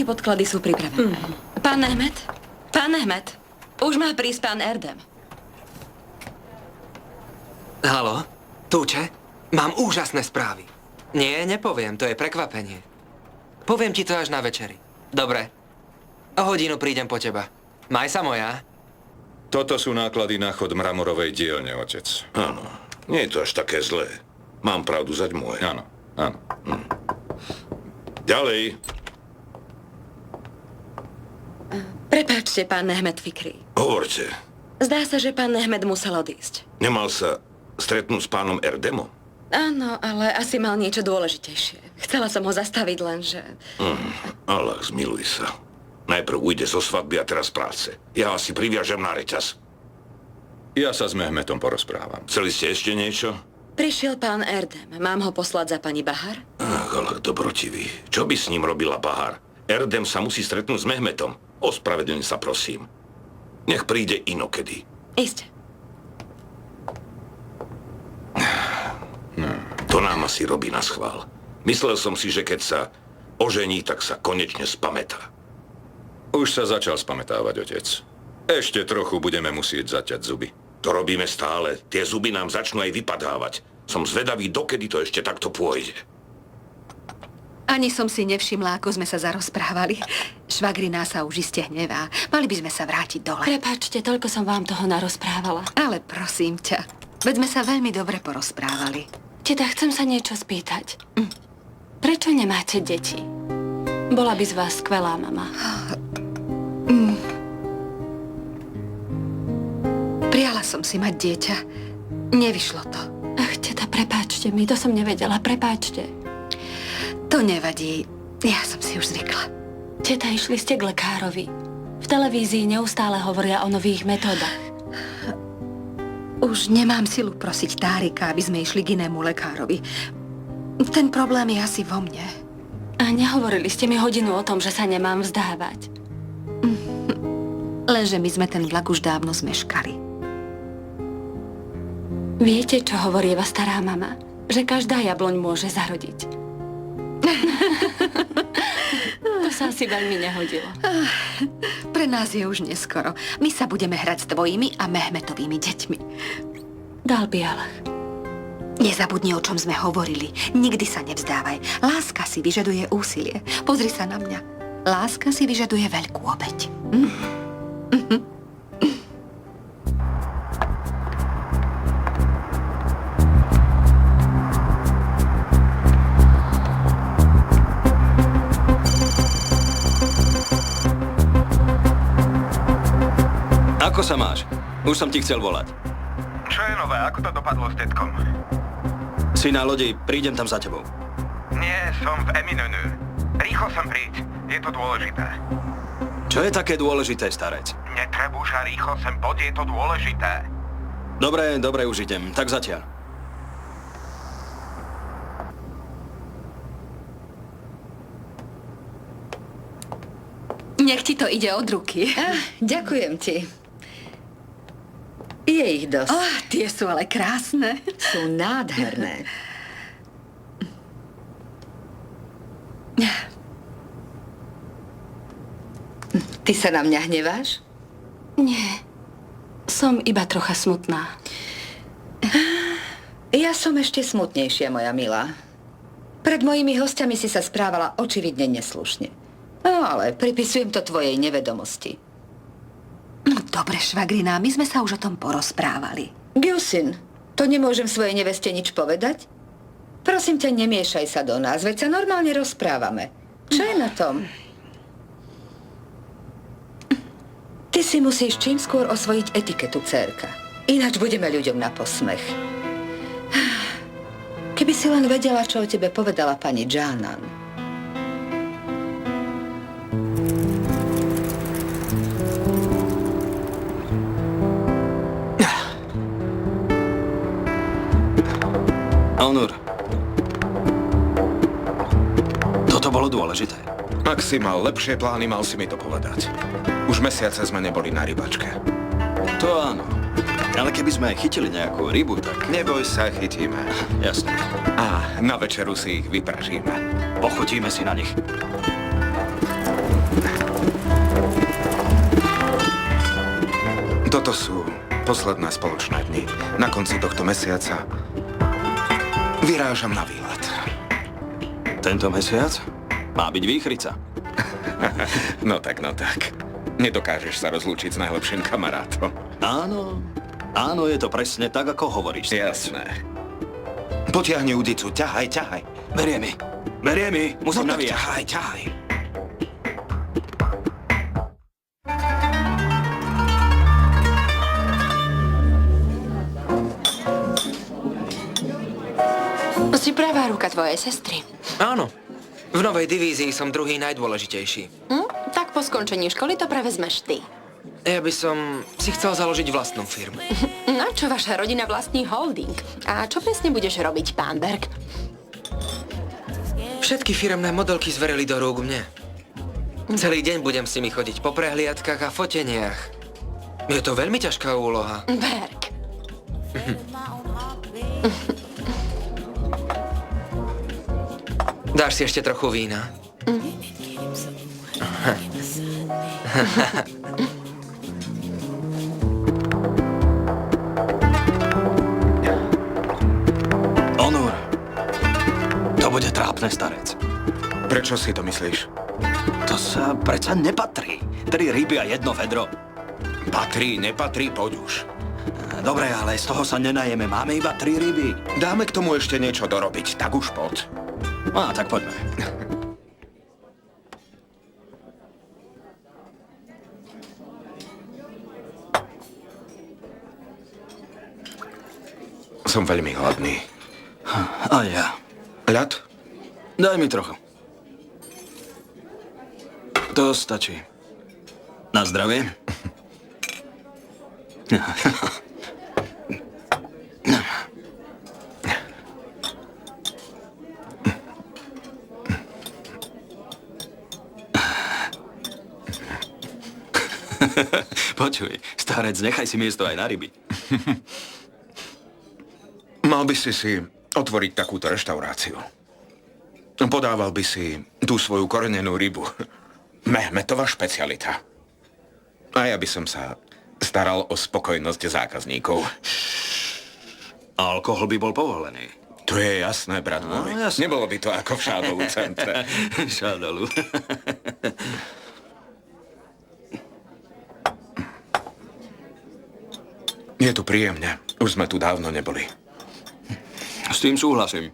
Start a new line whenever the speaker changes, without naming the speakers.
Všetky podklady sú pripravené. Pán Nehmet? Pán Nehmet? Už má prísť pán Erdem.
Haló? Túče? Mám úžasné správy. Nie, nepoviem, to je prekvapenie. Poviem ti to až na večeri. Dobre. O hodinu prídem po teba. Maj sa, moja.
Toto sú náklady na chod mramorovej dielne, otec.
Áno, nie je to až také zlé. Mám pravdu zať môj.
Áno, áno.
Ďalej.
Prepáčte, pán Nehmet Fikri.
Hovorte.
Zdá sa, že pán Nehmet musel odísť.
Nemal sa stretnúť s pánom Erdemom?
Áno, ale asi mal niečo dôležitejšie. Chcela som ho zastaviť, lenže...
Allah, zmiluj sa. Najprv ujde zo svadby a teraz práce. Ja asi priviažem na reťaz.
Ja sa s Mehmetom porozprávam.
Chceli ste ešte niečo?
Prišiel pán Erdem. Mám ho poslať za pani Bahar?
Ach, Allah, dobrotivý. Čo by s ním robila Bahar? Erdem sa musí stretnúť s Mehmetom. Ospravedlň sa, prosím. Nech príde inokedy.
Iste.
To nám asi robí na schvál. Myslel som si, že keď sa ožení, tak sa konečne spamätá.
Už sa začal spamätávať, otec. Ešte trochu budeme musieť zaťať zuby.
To robíme stále. Tie zuby nám začnú aj vypadávať. Som zvedavý, dokedy to ešte takto pôjde.
Ani som si nevšimla, ako sme sa zarozprávali. Švagrina sa už iste hnevá. Mali by sme sa vrátiť dole.
Prepáčte, toľko som vám toho narozprávala.
Ale prosím ťa, veď sme sa veľmi dobre porozprávali.
Teta, chcem sa niečo spýtať. Prečo nemáte deti? Bola by z vás skvelá mama.
Priala som si mať dieťa. Nevyšlo to.
Ach, teta, prepáčte mi, to som nevedela, prepáčte.
To nevadí. Ja som si už zvykla.
Teta, išli ste k lekárovi. V televízii neustále hovoria o nových metódach.
Už nemám silu prosiť Tárika, aby sme išli k inému lekárovi. Ten problém je asi vo mne.
A nehovorili ste mi hodinu o tom, že sa nemám vzdávať.
Lenže my sme ten vlak už dávno zmeškali.
Viete, čo hovorieva stará mama? Že každá jabloň môže zarodiť. To sa asi veľmi nehodilo.
Pre nás je už neskoro. My sa budeme hrať s tvojimi a Mehmetovými deťmi.
Dal Bialach.
Nezabudni, o čom sme hovorili. Nikdy sa nevzdávaj. Láska si vyžaduje úsilie. Pozri sa na mňa. Láska si vyžaduje veľkú obeť.
Ako sa máš? Už som ti chcel volať.
Čo je nové? Ako to dopadlo s detkom?
Si na lodi, prídem tam za tebou.
Nie, som v Eminonu. Rýchlo sem príď. Je to dôležité.
Čo je také dôležité, starec?
Netrebúša, rýchlo sem poď, je to dôležité.
Dobre, už idem. Tak zatiaľ.
Nech ti to ide od ruky.
Ďakujem ti. Je ich dosť.
Tie sú ale krásne.
Sú nádherné. Ty sa na mňa hneváš?
Nie. Som iba trocha smutná.
Ja som ešte smutnejšia, moja milá. Pred mojimi hostiami si sa správala očividne neslušne. No, ale pripisujem to tvojej nevedomosti.
No dobre, švagrina, my sme sa už o tom porozprávali.
Gilsin, to nemôžem svojej neveste nič povedať? Prosím ťa, nemiešaj sa do nás, veď sa normálne rozprávame. Čo je na tom? Ty si musíš čím skôr osvojiť etiketu, dcérka. Ináč budeme ľuďom na posmech. Keby si len vedela, čo o tebe povedala pani Jánan.
Onur. Toto bolo dôležité.
Ak si mal lepšie plány, mal si mi to povedať. Už mesiace sme neboli na rybačke.
To áno. Ale keby sme aj chytili nejakú rybu, tak...
Neboj sa, chytíme.
Jasné.
A na večeru si ich vypražíme.
Pochutíme si na nich.
Toto sú posledné spoločné dni. Na konci tohto mesiaca vyrážam na výlet.
Tento mesiac má byť výchrica.
No tak, no tak. Nedokážeš sa rozlúčiť s najlepším kamarátom.
Áno, je to presne tak, ako hovoríš.
Jasné. Potiahni udicu, ťahaj.
Berie mi, musím
No tak
navíjať.
ťahaj.
Si pravá ruka tvojej sestry.
Áno. V novej divízii som druhý najdôležitejší.
Tak po skončení školy to prevezmeš ty.
Ja by som si chcel založiť vlastnú firmu.
Na čo vaša rodina vlastní holding? A čo presne budeš robiť, pán Berg?
Všetky firemné modelky zverili do rúk mne. Celý deň budem s nimi chodiť po prehliadkach a foteniach. Je to veľmi ťažká úloha.
Berg.
Dáš si ešte trochu vína?
Onur, to bude trápne, starec.
Prečo si to myslíš?
To sa predsa nepatrí. 3 ryby a 1 vedro.
Patrí, nepatrí, poď už.
Dobre, ale z toho sa nenajeme. Máme iba 3 ryby.
Dáme k tomu ešte niečo dorobiť, tak už poď.
Tak poďme.
Som veľmi hladný.
A ja.
Ľad?
Daj mi trochu. To stačí. Na zdravie. Počuj, starec, nechaj si miesto aj na ryby.
Mal by si otvoriť takúto reštauráciu. Podával by si tú svoju korenenú rybu. Mehmetova špecialita. A ja by som sa staral o spokojnosť zákazníkov.
Alkohol by bol povolený.
To je jasné, brat môj.
jasné.
Nebolo by to ako v Šádovu centre.
Šádolu.
Je tu príjemne. Už sme tu dávno neboli.
S tým súhlasím.